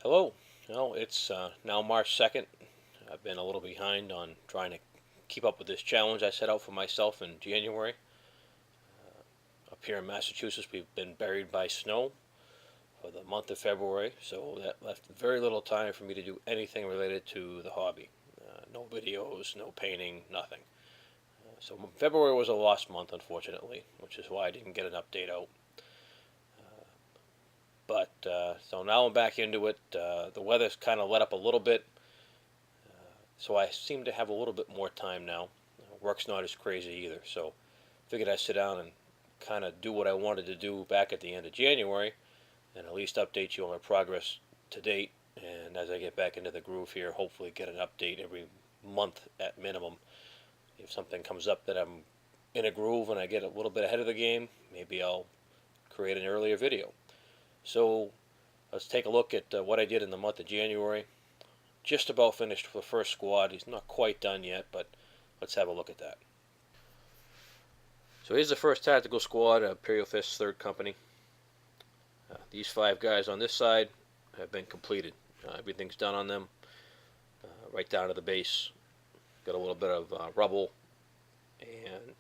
Hello. It's now March 2nd. I've been a little behind on trying to keep up with this challenge I set out for myself in January. Up here in Massachusetts, we've been buried by snow for the month of February, so that left very little time for me to do anything related to the hobby. No videos, no painting, nothing. So February was a lost month, unfortunately, which is why I didn't get an update out. So now I'm back into it. The weather's kind of let up a little bit, so I seem to have a little bit more time now. Work's not as crazy either, so figured I'd sit down and kind of do what I wanted to do back at the end of January, and at least update you on my progress to date. And as I get back into the groove here, hopefully get an update every month at minimum. If something comes up that I'm in a groove and I get a little bit ahead of the game, maybe I'll create an earlier video. So let's take a look at what I did in the month of January. Just about finished the first squad. He's not quite done yet, but let's have a look at that. So here's the first tactical squad, Imperial 3rd Company. These 5 guys on this side have been completed. Everything's done on them, right down to the base. Got a little bit of rubble, and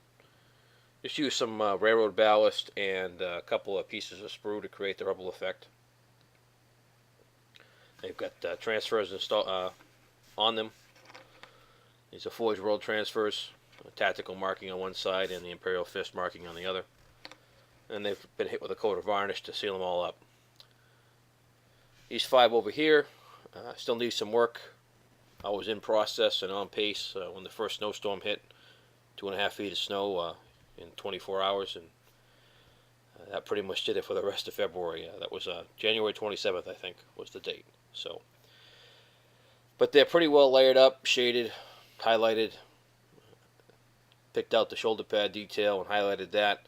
just used some railroad ballast and a couple of pieces of sprue to create the rubble effect. They've got transfers installed on them. These are Forge World transfers, tactical marking on one side and the Imperial Fist marking on the other. And they've been hit with a coat of varnish to seal them all up. These 5 over here still need some work. I was in process and on pace when the first snowstorm hit. 2.5 feet of snow in 24 hours, and that pretty much did it for the rest of February. That was January 27th, I think, was the date. So, but they're pretty well layered up, shaded, highlighted. Picked out the shoulder pad detail and highlighted that.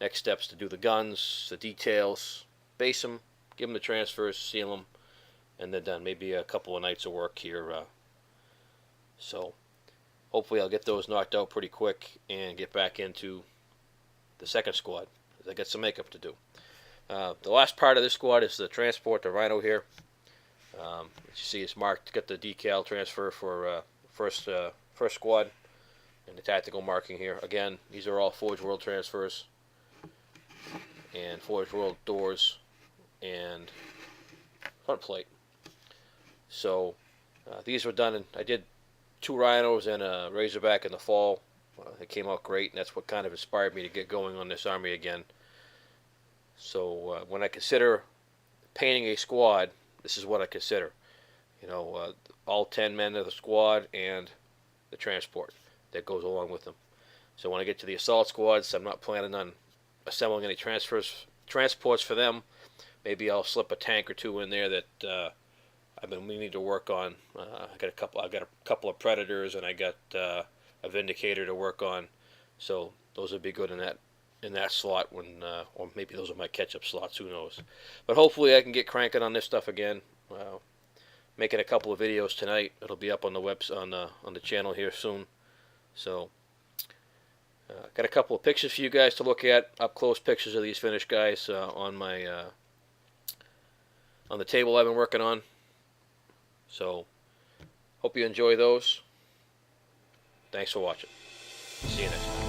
Next steps to do the guns, the details, base them, give them the transfers, seal them, and they're done. Maybe a couple of nights of work here. So hopefully I'll get those knocked out pretty quick and get back into the second squad, as I got some makeup to do. The last part of this squad is the transport, the Rhino here. As you see, it's marked. Got the decal transfer for first squad, and the tactical marking here. Again, these are all Forge World transfers and Forge World doors and front plate. So these were done, and I did 2 Rhinos and a Razorback in the fall. They came out great, and that's what kind of inspired me to get going on this army again. So when I consider painting a squad, this is what I consider. All 10 men of the squad and the transport that goes along with them. So when I get to the assault squads, I'm not planning on assembling any transports for them. Maybe I'll slip a tank or 2 in there that I've been meaning to work on. I got a couple of Predators, and I got a Vindicator to work on. So those would be good in that slot when, or maybe those are my catch-up slots. Who knows? But hopefully I can get cranking on this stuff again. Making a couple of videos tonight. It'll be up on the on the channel here soon. So got a couple of pictures for you guys to look at, up close pictures of these finished guys on the table I've been working on. So hope you enjoy those. Thanks for watching. See you next time.